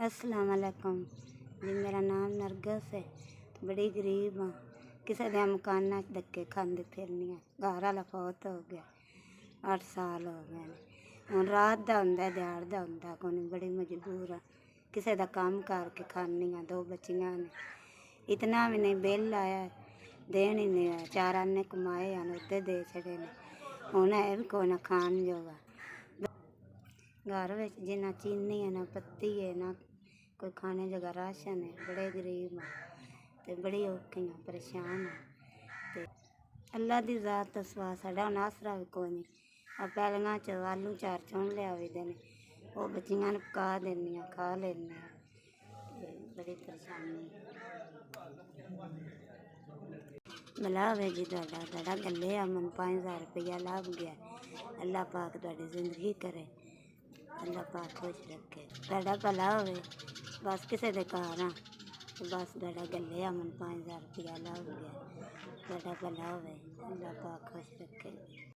अस्सलाम वालेकुम जी। मेरा नाम नरगस है। बड़ी गरीब हाँ। किसी दे मकाना धक्के खांदी फिरनी हाँ। घर वाला फौत हो गया, 8 साल हो गए ने। हुण रात दा हुंदा दिहाड़ दा हुंदा कोनी। बड़ी मजबूर हाँ। किसी दा काम करके खानी हाँ। 2 बच्चियां ने। इतना भी नहीं बिल आया, देन ही नहीं आया। 4 आने कमाए हैं, उदे दे छड़े ने। हुण है भी कोई ना खान जोगा। घर में जिन्ना चीनी है ना पत्ती है ना कोई खाने जगह राशन है। बड़े गरीब हाँ ते बड़ी औखी हाँ, परेशान हाँ ते अल्लाह दी ज़ात तो सवा साढ़ा हुण आसरा भी कोई नहीं। आ पैलियां च आलू 4 चुन लिया दे ने, वो बच्चियां ने पका देनी आं, खा लेने आं ते बड़ी परेशानी। भला होवे जी तुहाडा गल्ले आ। मैनूं 5000 रुपया लभ गया। अल्लाह पाक तुहाडी जिंदगी करे, अल्लाह पाक खुश रखे, तुहाडा भला होवे। बस किसी दे घर हाँ ते बस तुहाडा गल्ले आ। मैनूं 5000 रुपया लभ गया। तुहाडा भला होवे, अल्लाह पाक खुश रखे।